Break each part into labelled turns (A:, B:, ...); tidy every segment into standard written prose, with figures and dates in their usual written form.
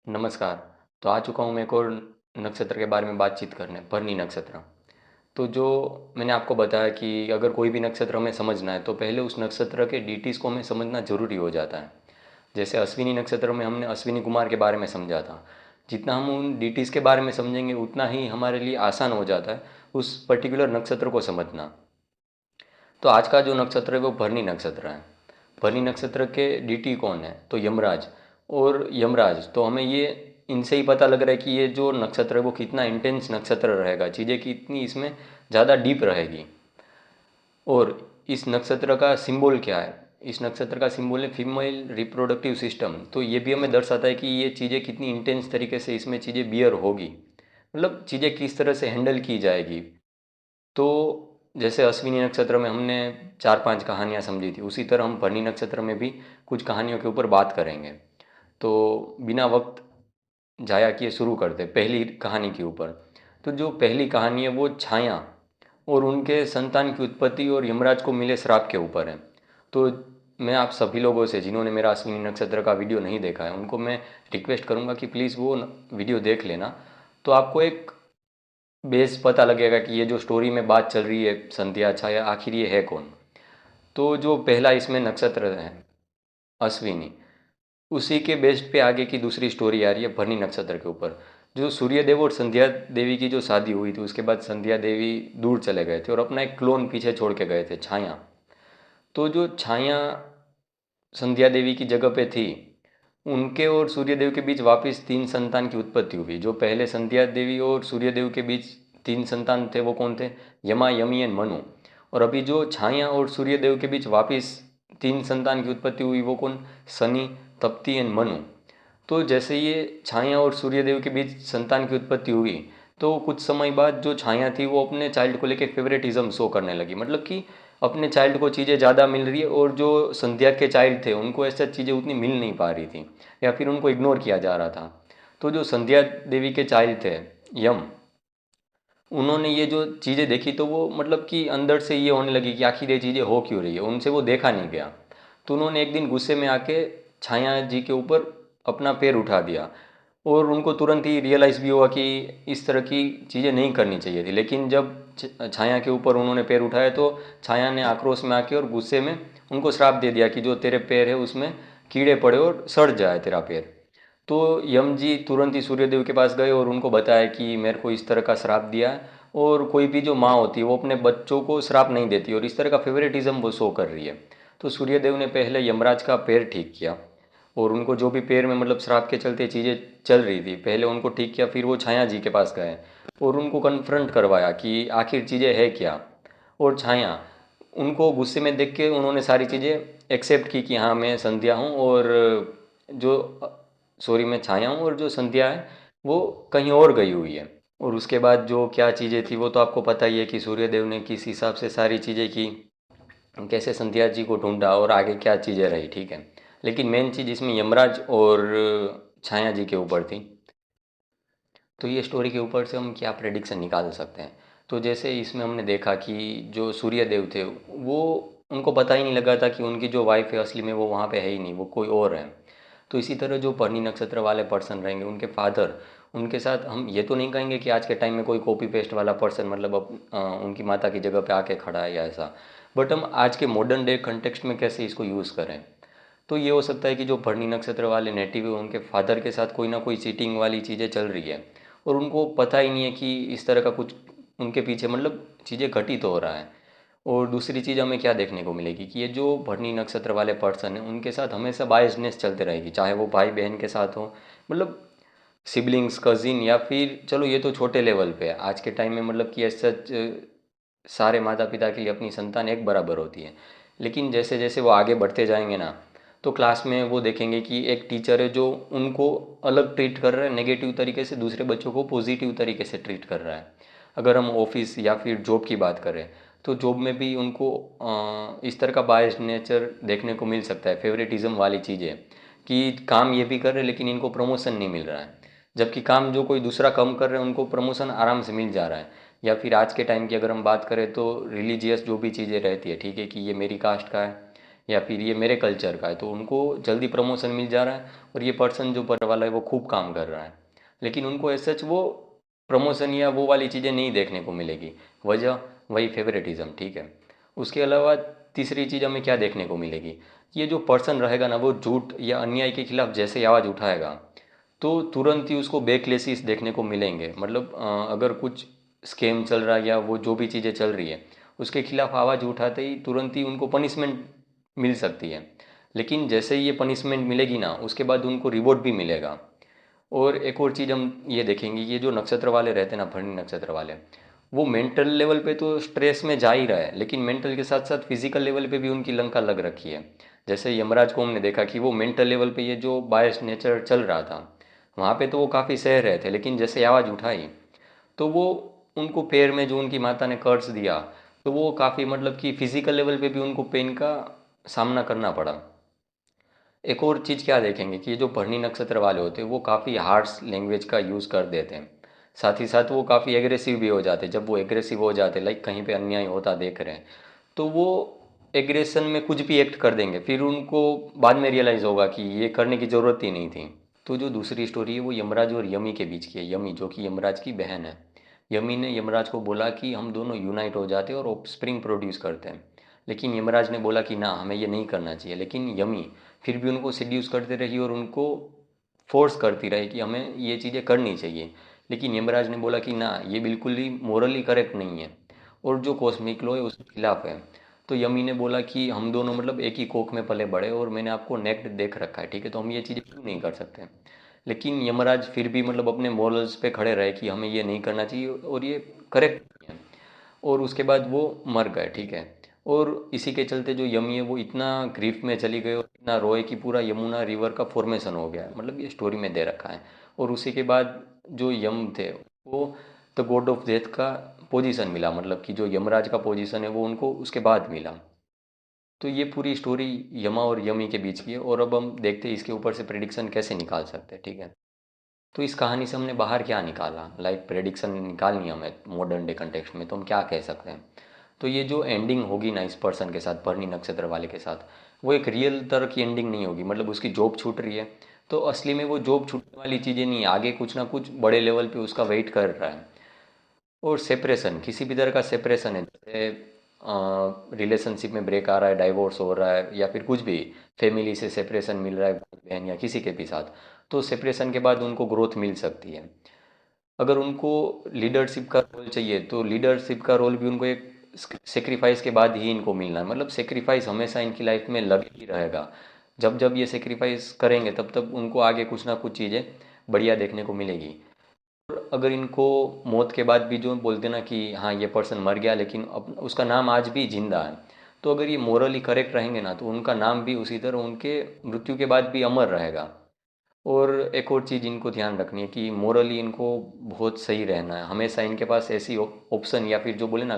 A: नमस्कार। तो आ चुका हूँ मैं एक और नक्षत्र के बारे में बातचीत करने, भरनी नक्षत्र। तो जो मैंने आपको बताया कि अगर कोई भी नक्षत्र हमें समझना है तो पहले उस नक्षत्र के डीटीज़ को हमें समझना ज़रूरी हो जाता है। जैसे अश्विनी नक्षत्र में हमने अश्विनी कुमार के बारे में समझा था। जितना हम उन डीटीज़ के बारे में समझेंगे उतना ही हमारे लिए आसान हो जाता है उस पर्टिकुलर नक्षत्र को समझना। तो आज का जो नक्षत्र है वो भरनी नक्षत्र है। भरनी नक्षत्र के डीटी कौन है? तो यमराज। और यमराज तो हमें ये इनसे ही पता लग रहा है कि ये जो नक्षत्र है वो कितना इंटेंस नक्षत्र रहेगा, चीज़ें कितनी इसमें ज़्यादा डीप रहेगी। और इस नक्षत्र का सिंबल क्या है? इस नक्षत्र का सिंबल है फीमेल रिप्रोडक्टिव सिस्टम। तो ये भी हमें दर्शाता है कि ये चीज़ें कितनी इंटेंस तरीके से इसमें चीज़ें बियर होगी, मतलब चीज़ें किस तरह से हैंडल की जाएगी। तो जैसे अश्विनी नक्षत्र में हमने 4-5 कहानियाँ समझी थी, उसी तरह हम भरनी नक्षत्र में भी कुछ कहानियों के ऊपर बात करेंगे। तो बिना वक्त जाया किए शुरू करते हैं पहली कहानी के ऊपर। तो जो पहली कहानी है वो छाया और उनके संतान की उत्पत्ति और यमराज को मिले श्राप के ऊपर है। तो मैं आप सभी लोगों से जिन्होंने मेरा अश्विनी नक्षत्र का वीडियो नहीं देखा है उनको मैं रिक्वेस्ट करूँगा कि प्लीज़ वो वीडियो देख लेना। तो आपको एक बेस पता लगेगा कि ये जो स्टोरी में बात चल रही है संध्या छाया, आखिर ये है कौन। तो जो पहला इसमें नक्षत्र है अश्विनी, उसी के बेस्ड पे आगे की दूसरी स्टोरी आ रही है भरनी नक्षत्र के ऊपर। जो सूर्यदेव और संध्या देवी की जो शादी हुई थी उसके बाद संध्या देवी दूर चले गए थे और अपना एक क्लोन पीछे छोड़ के गए थे, छाया। तो जो छाया संध्या देवी की जगह पे थी, उनके और सूर्यदेव के बीच वापस तीन संतान की उत्पत्ति हुई। जो पहले संध्या देवी और सूर्यदेव के बीच तीन संतान थे वो कौन थे? यमा, यमी एंड मनु। और अभी जो छाया और सूर्यदेव के बीच वापस तीन संतान की उत्पत्ति हुई वो कौन? शनि, तप्ती एंड मनु। तो जैसे ये छाया और सूर्यदेव के बीच संतान की उत्पत्ति हुई तो कुछ समय बाद जो छाया थी वो अपने चाइल्ड को लेके फेवरेटिज्म शो करने लगी, मतलब कि अपने चाइल्ड को चीज़ें ज़्यादा मिल रही है और जो संध्या के चाइल्ड थे उनको ऐसा चीज़ें उतनी मिल नहीं पा रही थी या फिर उनको इग्नोर किया जा रहा था। तो जो संध्या देवी के चाइल्ड थे, यम, उन्होंने ये जो चीज़ें देखी तो वो मतलब कि अंदर से ये होने लगी कि आखिर ये चीज़ें हो क्यों रही है, उनसे वो देखा नहीं गया। तो उन्होंने एक दिन गुस्से में आके छाया जी के ऊपर अपना पैर उठा दिया और उनको तुरंत ही रियलाइज़ भी हुआ कि इस तरह की चीज़ें नहीं करनी चाहिए थी। लेकिन जब छाया के ऊपर उन्होंने पैर उठाया तो छाया ने आक्रोश में आके और गुस्से में उनको श्राप दे दिया कि जो तेरे पैर है उसमें कीड़े पड़े और सड़ जाए तेरा पैर। तो यम जी तुरंत ही सूर्यदेव के पास गए और उनको बताया कि मेरे को इस तरह का श्राप दिया है और कोई भी जो माँ होती है वो अपने बच्चों को श्राप नहीं देती और इस तरह का फेवरेटिज्म वो शो कर रही है। तो सूर्यदेव ने पहले यमराज का पैर ठीक किया और उनको जो भी पैर में मतलब श्राप के चलते चीज़ें चल रही थी पहले उनको ठीक किया। फिर वो छाया जी के पास गए और उनको कन्फ्रंट करवाया कि आखिर चीज़ें है क्या। और छाया उनको गुस्से में देख के उन्होंने सारी चीज़ें एक्सेप्ट की कि हाँ मैं संध्या हूँ और जो सॉरी मैं छाया हूँ और जो संध्या है वो कहीं और गई हुई है। और उसके बाद जो क्या चीज़ें थी वो तो आपको पता ही है कि सूर्यदेव ने किस हिसाब से सारी चीज़ें की, कैसे संध्या जी को ढूंढा और आगे क्या चीज़ें रही, ठीक है। लेकिन मेन चीज़ इसमें यमराज और छाया जी के ऊपर थी। तो ये स्टोरी के ऊपर से हम क्या प्रेडिक्शन निकाल सकते हैं? तो जैसे इसमें हमने देखा कि जो सूर्यदेव थे वो, उनको पता ही नहीं लगा था कि उनकी जो वाइफ है असली में वो वहाँ पे है ही नहीं, वो कोई और है। तो इसी तरह जो भरनी नक्षत्र वाले पर्सन रहेंगे उनके फादर, उनके साथ हम ये तो नहीं कहेंगे कि आज के टाइम में कोई कॉपी पेस्ट वाला पर्सन मतलब उनकी माता की जगह पे आके खड़ा है या ऐसा। बट हम आज के मॉडर्न डे कंटेक्स्ट में कैसे इसको यूज़ करें? तो ये हो सकता है कि जो भरनी नक्षत्र वाले नेटिव है उनके फादर के साथ कोई ना कोई चीटिंग वाली चीज़ें चल रही है और उनको पता ही नहीं है कि इस तरह का कुछ उनके पीछे मतलब चीज़ें घटित तो हो रहा है। और दूसरी चीज़ हमें क्या देखने को मिलेगी कि ये जो भरनी नक्षत्र वाले पर्सन हैं उनके साथ हमेशा बायसनेस चलते रहेगी, चाहे वो भाई बहन के साथ हो, मतलब सिबलिंग्स, कज़िन, या फिर चलो ये तो छोटे लेवल पे है आज के टाइम में, मतलब कि ऐसा सारे माता पिता के लिए अपनी संतान एक बराबर होती है। लेकिन जैसे जैसे वो आगे बढ़ते जाएंगे ना तो क्लास में वो देखेंगे कि एक टीचर है जो उनको अलग ट्रीट कर रहा है नेगेटिव तरीके से, दूसरे बच्चों को पॉजिटिव तरीके से ट्रीट कर रहा है। अगर हम ऑफिस या फिर जॉब की बात करें तो जॉब में भी उनको इस तरह का बायस नेचर देखने को मिल सकता है, फेवरेटिज्म वाली चीज़ें कि काम ये भी कर रहे हैं लेकिन इनको प्रमोशन नहीं मिल रहा है, जबकि काम जो कोई दूसरा कम कर रहे हैं उनको प्रमोशन आराम से मिल जा रहा है। या फिर आज के टाइम की अगर हम बात करें तो रिलीजियस जो भी चीज़ें रहती है, ठीक है, कि ये मेरी कास्ट का है, या फिर ये मेरे कल्चर का है, तो उनको जल्दी प्रमोशन मिल जा रहा है और ये पर्सन जो पर वाला है वो खूब काम कर रहा है, लेकिन उनको एज सच वो प्रमोशन या वो वाली चीज़ें नहीं देखने को मिलेगी। वजह वही फेवरेटिज्म, ठीक है। उसके अलावा तीसरी चीज़ हमें क्या देखने को मिलेगी, ये जो पर्सन रहेगा ना वो झूठ या अन्याय के खिलाफ जैसे ही आवाज़ उठाएगा तो तुरंत ही उसको बैकलेसिस देखने को मिलेंगे। मतलब अगर कुछ स्कैम चल रहा है या वो जो भी चीज़ें चल रही है उसके खिलाफ आवाज़ उठाते ही तुरंत ही उनको पनिशमेंट मिल सकती है। लेकिन जैसे ही ये पनिशमेंट मिलेगी ना उसके बाद उनको रिवॉर्ड भी मिलेगा। और एक और चीज़ हम ये देखेंगे, ये जो नक्षत्र वाले रहते हैं ना, भरणी नक्षत्र वाले, वो मेंटल लेवल पे तो स्ट्रेस में जा ही रहा है, लेकिन मेंटल के साथ साथ फिजिकल लेवल पे भी उनकी लंका लग रखी है। जैसे यमराज को हमने देखा कि वो मेंटल लेवल पे ये जो बायस नेचर चल रहा था वहाँ पे तो वो काफ़ी सह रहे थे, लेकिन जैसे आवाज़ उठाई तो वो उनको पैर में जो उनकी माता ने कर्ज दिया तो वो काफ़ी मतलब कि फिजिकल लेवल पे भी उनको पेन का सामना करना पड़ा। एक और चीज़ क्या देखेंगे कि ये जो भरणी नक्षत्र वाले होते हैं वो काफ़ी हार्श लैंग्वेज का यूज़ कर देते हैं। साथ ही साथ वो काफ़ी एग्रेसिव भी हो जाते हैं। जब वो एग्रेसिव हो जाते हैं, लाइक कहीं पे अन्याय होता देख रहे हैं, तो वो एग्रेशन में कुछ भी एक्ट कर देंगे, फिर उनको बाद में रियलाइज़ होगा कि ये करने की ज़रूरत ही नहीं थी। तो जो दूसरी स्टोरी है वो यमराज और यमी के बीच की है। यमी जो कि यमराज की बहन है। यमी ने यमराज को बोला कि हम दोनों यूनाइट हो जाते हैं और ऑफस्प्रिंग प्रोड्यूस करते हैं, लेकिन यमराज ने बोला कि ना, हमें ये नहीं करना चाहिए। लेकिन यमी फिर भी उनको सिड्यूस करते रही और उनको फोर्स करती रही कि हमें ये चीज़ें करनी चाहिए। लेकिन यमराज ने बोला कि ना, ये बिल्कुल ही मोरली करेक्ट नहीं है और जो कॉस्मिक लॉ है उसके खिलाफ है। तो यमी ने बोला कि हम दोनों मतलब एक ही कोख में पले बड़े और मैंने आपको नेक्ड देख रखा है, ठीक है, तो हम ये चीज़ें क्यों नहीं कर सकते। लेकिन यमराज फिर भी मतलब अपने मॉरल्स पे खड़े रहे कि हमें ये नहीं करना चाहिए और ये करेक्ट नहीं है। और उसके बाद वो मर गए, ठीक है। और इसी के चलते जो यमी है वो इतना ग्रीफ में चली गई और इतना रोए कि पूरा यमुना रिवर का फॉर्मेशन हो गया, मतलब ये स्टोरी में दे रखा है। और उसी के बाद जो यम थे वो द गॉड ऑफ डेथ का पोजीशन मिला, मतलब कि जो यमराज का पोजीशन है वो उनको उसके बाद मिला। तो ये पूरी स्टोरी यमा और यमी के बीच की है। और अब हम देखते हैं इसके ऊपर से प्रेडिक्शन कैसे निकाल सकते हैं, ठीक है। तो इस कहानी से हमने बाहर क्या निकाला, लाइक प्रेडिक्शन निकालनी है हमें मॉडर्न डे कंटेक्स्ट में, तो हम क्या कह सकते हैं। तो ये जो एंडिंग होगी ना इस पर्सन के साथ, भरणी नक्षत्र वाले के साथ, वो एक रियल तरह की एंडिंग नहीं होगी। मतलब उसकी जॉब छूट रही है तो असली में वो जॉब छूटने वाली चीज़ें नहीं है, आगे कुछ ना कुछ बड़े लेवल पे उसका वेट कर रहा है। और सेपरेशन, किसी भी तरह का सेपरेशन है, जैसे रिलेशनशिप में ब्रेक आ रहा है, डाइवोर्स हो रहा है या फिर कुछ भी, फैमिली से सेपरेशन मिल रहा है भाई बहन या किसी के भी साथ, तो सेपरेशन के बाद उनको ग्रोथ मिल सकती है। अगर उनको लीडरशिप का रोल चाहिए तो लीडरशिप का रोल भी उनको एक सेक्रीफाइस के बाद ही इनको मिलना है। मतलब सेक्रीफाइस हमेशा इनकी लाइफ में लग ही रहेगा। जब जब ये सेक्रीफाइस करेंगे तब तब उनको आगे कुछ ना कुछ चीज़ें बढ़िया देखने को मिलेगी। और अगर इनको मौत के बाद भी जो बोलते ना कि हाँ ये पर्सन मर गया लेकिन अब उसका नाम आज भी जिंदा है, तो अगर ये मोरली करेक्ट रहेंगे ना तो उनका नाम भी उसी तरह उनके मृत्यु के बाद भी अमर रहेगा। और एक और चीज़ इनको ध्यान रखनी है कि मोरली इनको बहुत सही रहना है। हमेशा इनके पास ऐसी ऑप्शन या फिर जो बोले ना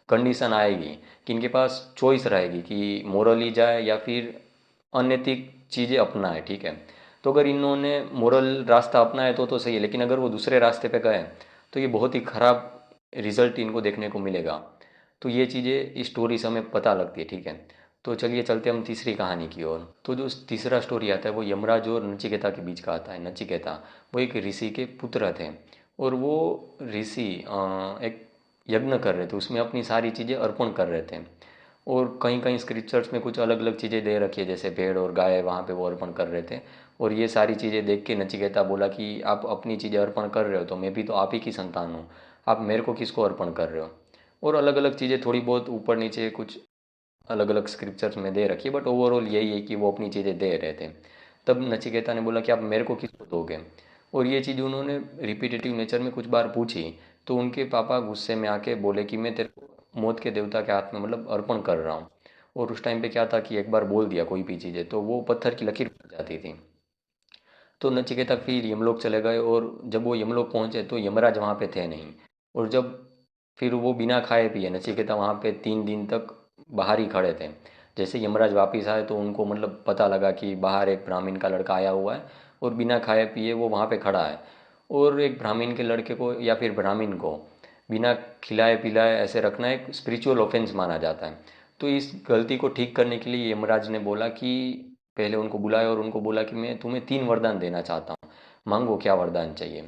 A: कंडीशन आएगी कि इनके पास चॉइस रहेगी कि मोरली जाए या फिर अनैतिक चीज़ें अपनाए, ठीक है। तो अगर इन्होंने मोरल रास्ता अपनाया तो सही है, लेकिन अगर वो दूसरे रास्ते पे गए तो ये बहुत ही ख़राब रिजल्ट इनको देखने को मिलेगा। तो ये चीज़ें इस स्टोरी से हमें पता लगती है, ठीक है। तो चलिए चलते हम तीसरी कहानी की ओर। तो जो तीसरा स्टोरी आता है वो यमराज और नचिकेता के बीच का आता है। नचिकेता वो एक ऋषि के पुत्र थे और वो ऋषि एक यज्ञ कर रहे थे, उसमें अपनी सारी चीज़ें अर्पण कर रहे थे। और कहीं कहीं स्क्रिप्चर्स में कुछ अलग अलग चीज़ें दे रखी है, जैसे भेड़ और गाय वहाँ पे वो अर्पण कर रहे थे। और ये सारी चीज़ें देख के नचिकेता बोला कि आप अपनी चीज़ें अर्पण कर रहे हो तो मैं भी तो आप ही की संतान हूँ, आप मेरे को किसको अर्पण कर रहे हो। और अलग अलग चीज़ें थोड़ी बहुत ऊपर नीचे कुछ अलग अलग स्क्रिप्चर्स में दे रखी है, बट ओवरऑल यही है कि वो अपनी चीज़ें दे रहे थे। तब नचिकेता ने बोला कि आप मेरे को किसको दोगे। और ये चीज़ उन्होंने रिपीटेटिव नेचर में कुछ बार पूछी, तो उनके पापा गुस्से में आके बोले कि मैं तेरे को मौत के देवता के हाथ में मतलब अर्पण कर रहा हूँ। और उस टाइम पे क्या था कि एक बार बोल दिया कोई भी चीज़ें तो वो पत्थर की लकीर बन जाती थी। तो नचिकेता फिर यमलोक चले गए और जब वो यमलोक पहुंचे तो यमराज वहाँ पे थे नहीं। और जब फिर वो बिना खाए पिए नचिकेता वहाँ पे 3 दिन तक बाहर ही खड़े थे। जैसे यमराज वापस आए तो उनको मतलब पता लगा कि बाहर एक ब्राह्मण का लड़का आया हुआ है और बिना खाए पिए वो वहाँ पे खड़ा है। और एक ब्राह्मण के लड़के को या फिर ब्राह्मण को बिना खिलाए पिलाए ऐसे रखना एक स्पिरिचुअल ऑफेंस माना जाता है। तो इस गलती को ठीक करने के लिए यमराज ने बोला कि पहले उनको बुलाया और उनको बोला कि मैं तुम्हें 3 वरदान देना चाहता हूँ, मांगो क्या वरदान चाहिए।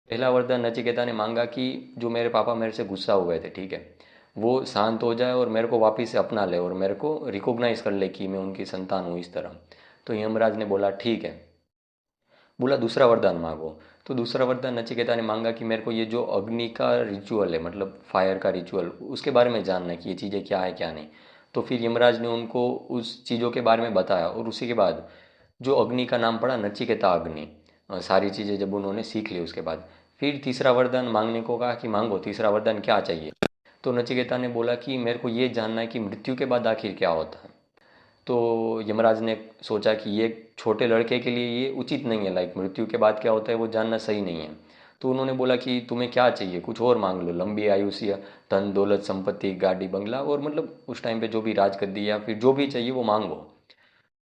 A: पहला वरदान नचिकेता ने मांगा कि जो मेरे पापा मेरे से गुस्सा हुए थे, ठीक है, वो शांत हो जाए और मेरे को वापिस से अपना ले और मेरे को रिकॉग्नाइज कर ले कि मैं उनकी संतान हूँ इस तरह। तो यमराज ने बोला ठीक है। बोला दूसरा वरदान मांगो। तो दूसरा वरदान नचिकेता ने मांगा कि मेरे को ये जो अग्नि का रिचुअल है, मतलब फायर का रिचुअल, उसके बारे में जानना है कि ये चीज़ें क्या है क्या नहीं। तो फिर यमराज ने उनको उस चीज़ों के बारे में बताया और उसी के बाद जो अग्नि का नाम पड़ा नचिकेता अग्नि। सारी चीज़ें जब उन्होंने सीख ली उसके बाद फिर तीसरा वरदान मांगने को कहा कि मांगो तीसरा वरदान क्या चाहिए। तो नचिकेता ने बोला कि मेरे को ये जानना है कि मृत्यु के बाद आखिर क्या होता है। तो यमराज ने सोचा कि ये छोटे लड़के के लिए ये उचित नहीं है, लाइक मृत्यु के बाद क्या होता है वो जानना सही नहीं है। तो उन्होंने बोला कि तुम्हें क्या चाहिए, कुछ और मांग लो, लंबी आयुष्य, धन दौलत संपत्ति गाड़ी बंगला, और मतलब उस टाइम पे जो भी राज गद्दी या फिर जो भी चाहिए वो मांगो।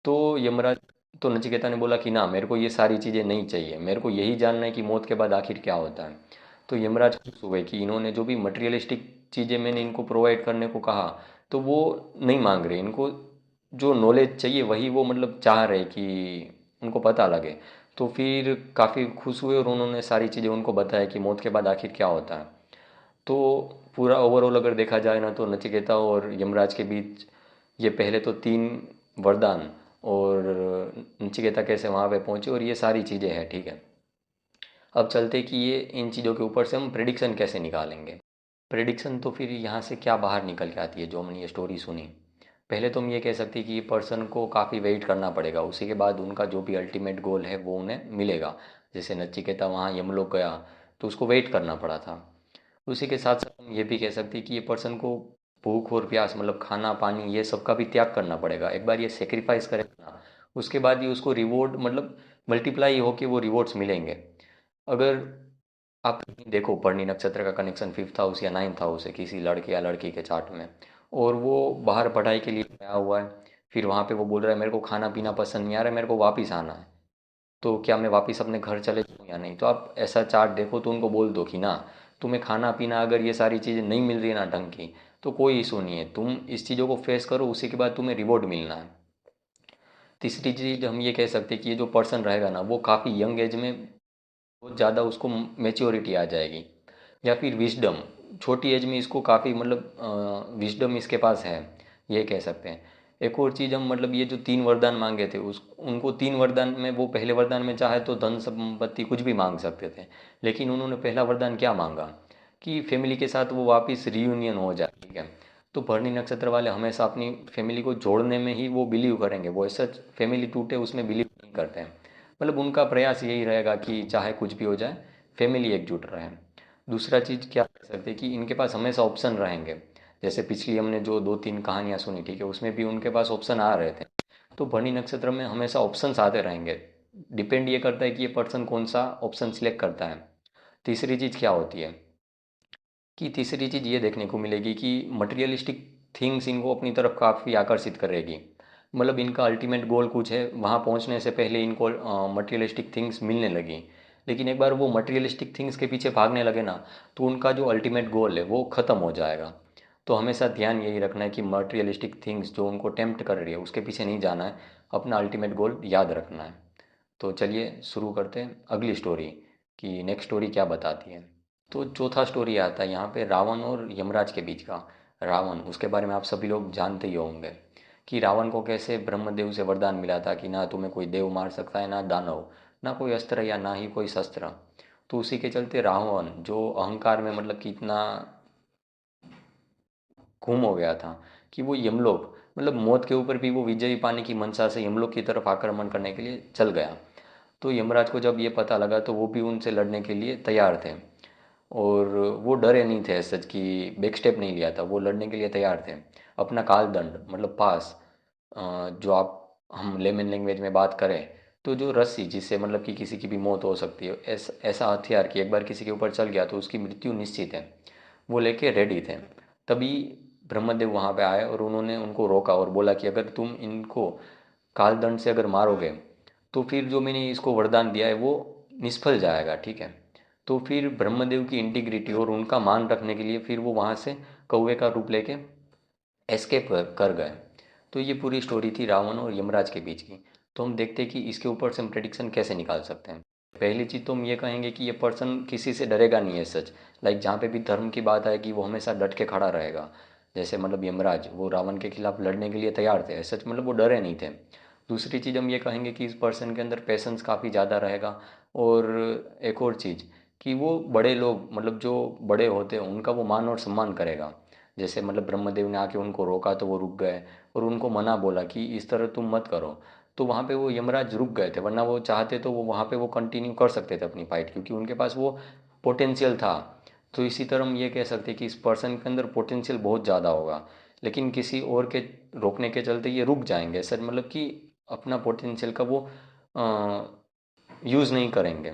A: तो यमराज तो नचिकेता ने बोला कि ना, मेरे को ये सारी चीज़ें नहीं चाहिए, मेरे को यही जानना है कि मौत के बाद आखिर क्या होता है। तो यमराज खुश हुए कि इन्होंने जो भी मटेरियलिस्टिक चीज़ें मैंने इनको प्रोवाइड करने को कहा तो वो नहीं मांग रहे, इनको जो नॉलेज चाहिए वही वो मतलब चाह रहे कि उनको पता लगे। तो फिर काफ़ी खुश हुए और उन्होंने सारी चीज़ें उनको बताया कि मौत के बाद आखिर क्या होता है। तो पूरा ओवरऑल अगर देखा जाए ना तो नचिकेता और यमराज के बीच ये पहले तो 3 वरदान और नचिकेता कैसे वहाँ पे पहुँचे और ये सारी चीज़ें हैं, ठीक है। अब चलते कि ये इन चीज़ों के ऊपर से हम प्रिडिक्शन कैसे निकालेंगे। प्रिडिक्शन तो फिर यहाँ से क्या बाहर निकल के आती है जो हमने ये स्टोरी सुनी। पहले तो हम ये कह सकते हैं कि ये पर्सन को काफ़ी वेट करना पड़ेगा, उसी के बाद उनका जो भी अल्टीमेट गोल है वो उन्हें मिलेगा। जैसे नचिकेता वहाँ यमलोक गया तो उसको वेट करना पड़ा था। उसी के साथ साथ हम ये भी कह सकते हैं कि ये पर्सन को भूख और प्यास, मतलब खाना पानी, ये सब का भी त्याग करना पड़ेगा। एक बार ये सेक्रीफाइस करेगा ना, उसके बाद ही उसको रिवॉर्ड, मतलब मल्टीप्लाई होके वो रिवॉर्ड्स मिलेंगे। अगर आप देखो पर्णी नक्षत्र का कनेक्शन 5th हाउस या 9th हाउस है किसी लड़के या लड़की के चार्ट में, और वो बाहर पढ़ाई के लिए गया हुआ है, फिर वहाँ पे वो बोल रहा है मेरे को खाना पीना पसंद नहीं आ रहा है, मेरे को वापस आना है, तो क्या मैं वापस अपने घर चले जाऊँ या नहीं। तो आप ऐसा चार्ट देखो तो उनको बोल दो कि ना, तुम्हें खाना पीना अगर ये सारी चीज़ें नहीं मिल रही है ना ढंग की, तो कोई इशू नहीं है, तुम इस चीज़ों को फेस करो, उसी के बाद तुम्हें रिवॉर्ड मिलना है। तीसरी चीज़ हम ये कह सकते हैं कि ये जो पर्सन रहेगा ना वो काफ़ी यंग एज में बहुत ज़्यादा उसको मेच्योरिटी आ जाएगी, या फिर विजडम, छोटी एज में इसको काफ़ी मतलब विजडम इसके पास है, ये कह सकते हैं। एक और चीज़ हम मतलब ये जो 3 वरदान मांगे थे उस उनको 3 वरदान में वो पहले वरदान में चाहे तो धन संपत्ति कुछ भी मांग सकते थे, लेकिन उन्होंने पहला वरदान क्या मांगा कि फैमिली के साथ वो वापस रीयूनियन हो जाए, ठीक है। तो भरणी नक्षत्र वाले हमेशा अपनी फैमिली को जोड़ने में ही वो बिलीव करेंगे, वो ऐसा फैमिली टूटे उसमें बिलीव नहीं करते हैं। मतलब उनका प्रयास यही रहेगा कि चाहे कुछ भी हो जाए फैमिली एकजुट रहे। दूसरा चीज़ क्या कह सकते हैं कि इनके पास हमेशा ऑप्शन रहेंगे। जैसे पिछली हमने जो 2-3 कहानियाँ सुनी, ठीक है, उसमें भी उनके पास ऑप्शन आ रहे थे। तो भरणी नक्षत्र में हमेशा ऑप्शंस आते रहेंगे। डिपेंड ये करता है कि ये पर्सन कौन सा ऑप्शन सिलेक्ट करता है। तीसरी चीज़ क्या होती है कि तीसरी चीज़ ये देखने को मिलेगी कि मटेरियलिस्टिक थिंग्स इनको अपनी तरफ काफ़ी आकर्षित करेगी। मतलब इनका अल्टीमेट गोल कुछ है, वहाँ पहुँचने से पहले इनको मटेरियलिस्टिक थिंग्स मिलने लगी। लेकिन एक बार वो मटेरियलिस्टिक थिंग्स के पीछे भागने लगे ना, तो उनका जो अल्टीमेट गोल है वो ख़त्म हो जाएगा। तो हमेशा ध्यान यही रखना है कि मटेरियलिस्टिक थिंग्स जो उनको टेम्प्ट कर रही है उसके पीछे नहीं जाना है, अपना अल्टीमेट गोल याद रखना है। तो चलिए शुरू करते हैं अगली स्टोरी कि नेक्स्ट स्टोरी क्या बताती है। तो चौथा स्टोरी आता है यहाँ पे रावण और यमराज के बीच का। रावण, उसके बारे में आप सभी लोग जानते ही होंगे कि रावण को कैसे ब्रह्मदेव से वरदान मिला था कि ना तुम्हें कोई देव मार सकता है, ना दानव, ना कोई अस्त्र या ना ही कोई शस्त्र। तो उसी के चलते रावण जो अहंकार में मतलब कि इतना गुम हो गया था कि वो यमलोक, मतलब मौत के ऊपर भी वो विजयी पाने की मंशा से यमलोक की तरफ आक्रमण करने के लिए चल गया। तो यमराज को जब ये पता लगा तो वो भी उनसे लड़ने के लिए तैयार थे, और वो डरे नहीं थे सच कि बैक स्टेप नहीं लिया था, वो लड़ने के लिए तैयार थे। अपना काल दंड मतलब पास, जो आप हम लेमन लैंग्वेज में बात करें तो जो रस्सी जिससे मतलब कि किसी की भी मौत हो सकती है, ऐसा हथियार कि एक बार किसी के ऊपर चल गया तो उसकी मृत्यु निश्चित है, वो लेके रेडी थे। तभी ब्रह्मदेव वहाँ पे आए और उन्होंने उनको रोका और बोला कि अगर तुम इनको काल दंड से अगर मारोगे तो फिर जो मैंने इसको वरदान दिया है वो निष्फल जाएगा, ठीक है। तो फिर ब्रह्मदेव की इंटीग्रिटी और उनका मान रखने के लिए फिर वो वहाँ से कौवे का रूप लेके एस्केप कर गए। तो ये पूरी स्टोरी थी रावण और यमराज के बीच की। तो हम देखते हैं कि इसके ऊपर से हम प्रेडिक्शन कैसे निकाल सकते हैं। पहली चीज़ तो हम ये कहेंगे कि ये पर्सन किसी से डरेगा नहीं है सच। लाइक जहाँ पे भी धर्म की बात आएगी वो हमेशा डट के खड़ा रहेगा। जैसे मतलब यमराज वो रावण के खिलाफ लड़ने के लिए तैयार थे, सच मतलब वो डरे नहीं थे। दूसरी चीज़ हम ये कहेंगे कि इस पर्सन के अंदर पेशेंस काफ़ी ज़्यादा रहेगा। और एक और चीज़ कि वो बड़े लोग मतलब जो बड़े होते हैं उनका वो मान और सम्मान करेगा। जैसे मतलब ब्रह्मदेव ने आके उनको रोका तो वो रुक गए, और उनको मना बोला कि इस तरह तुम मत करो। तो वहाँ पे वो यमराज रुक गए थे, वरना वो चाहते तो वो वहाँ पे वो कंटिन्यू कर सकते थे अपनी फाइट, क्योंकि उनके पास वो पोटेंशियल था। तो इसी तरह हम ये कह सकते हैं कि इस पर्सन के अंदर पोटेंशियल बहुत ज़्यादा होगा, लेकिन किसी और के रोकने के चलते ये रुक जाएंगे सर, मतलब कि अपना पोटेंशियल का वो यूज़ नहीं करेंगे।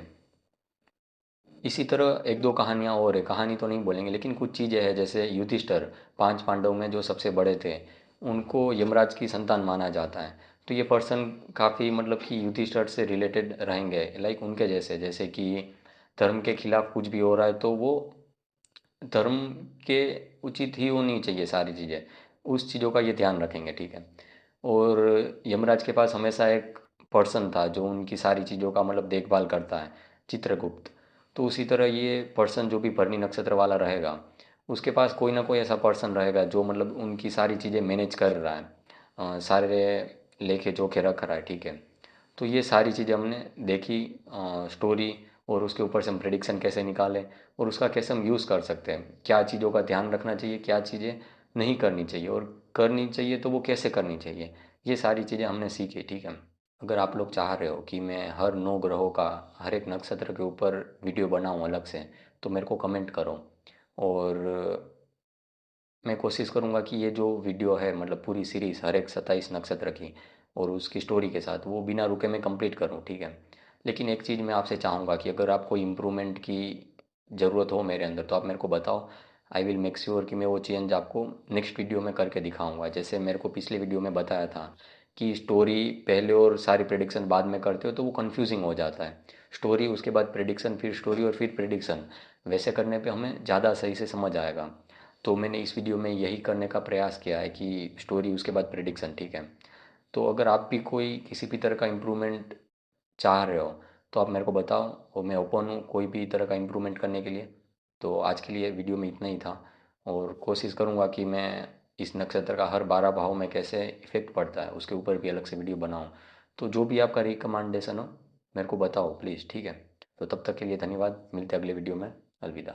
A: इसी तरह एक दो कहानियाँ और है, कहानी तो नहीं बोलेंगे लेकिन कुछ चीज़ें हैं। जैसे युधिष्ठिर, पांच पांडव में जो सबसे बड़े थे, उनको यमराज की संतान माना जाता है। तो ये पर्सन काफ़ी मतलब कि युधिष्ठिर से रिलेटेड रहेंगे, लाइक उनके जैसे। जैसे कि धर्म के खिलाफ कुछ भी हो रहा है तो वो धर्म के उचित ही होनी चाहिए सारी चीज़ें, उस चीज़ों का ये ध्यान रखेंगे, ठीक है। और यमराज के पास हमेशा एक पर्सन था जो उनकी सारी चीज़ों का मतलब देखभाल करता है, चित्रगुप्त। तो उसी तरह ये पर्सन जो भी भरनी नक्षत्र वाला रहेगा, उसके पास कोई ना कोई ऐसा पर्सन रहेगा जो मतलब उनकी सारी चीज़ें मैनेज कर रहा है, सारे लेखे जोखे रख रहा है, ठीक है। तो ये सारी चीज़ें हमने देखी, स्टोरी, और उसके ऊपर से हम प्रेडिक्शन कैसे निकालें और उसका कैसे हम यूज़ कर सकते हैं, क्या चीज़ों का ध्यान रखना चाहिए, क्या चीज़ें नहीं करनी चाहिए, और करनी चाहिए तो वो कैसे करनी चाहिए, ये सारी चीज़ें हमने सीखी, ठीक है। अगर आप लोग चाह रहे हो कि मैं हर 9 ग्रहों का, हर एक नक्षत्र के ऊपर वीडियो बनाऊं अलग से, तो मेरे को कमेंट करो। और मैं कोशिश करूँगा कि ये जो वीडियो है मतलब पूरी सीरीज़ हर एक 27 नक्षत्र की और उसकी स्टोरी के साथ वो बिना रुके मैं कंप्लीट करूँ, ठीक है। लेकिन एक चीज़ मैं आपसे चाहूँगा कि अगर आपको इम्प्रूवमेंट की ज़रूरत हो मेरे अंदर तो आप मेरे को बताओ। आई विल मेक श्योर कि मैं वो चेंज आपको नेक्स्ट वीडियो में करके दिखाऊंगा। जैसे मेरे को पिछले वीडियो में बताया था कि स्टोरी पहले और सारी प्रेडिक्शन बाद में करते हो तो वो कंफ्यूजिंग हो जाता है। स्टोरी उसके बाद प्रेडिक्शन, फिर स्टोरी और फिर प्रेडिक्शन, वैसे करने पे हमें ज़्यादा सही से समझ आएगा। तो मैंने इस वीडियो में यही करने का प्रयास किया है कि स्टोरी उसके बाद प्रेडिक्शन, ठीक है। तो अगर आप भी कोई किसी भी तरह का इम्प्रूवमेंट चाह रहे हो तो आप मेरे को बताओ, और मैं ओपन हूँ कोई भी तरह का इम्प्रूवमेंट करने के लिए। तो आज के लिए वीडियो में इतना ही था, और कोशिश करूँगा कि मैं इस नक्षत्र का हर 12 भाव में कैसे इफेक्ट पड़ता है उसके ऊपर भी अलग से वीडियो बनाऊँ। तो जो भी आपका रिकमेंडेशन हो मेरे को बताओ प्लीज़, ठीक है। तो तब तक के लिए धन्यवाद, मिलते हैं अगले वीडियो में। अलविदा।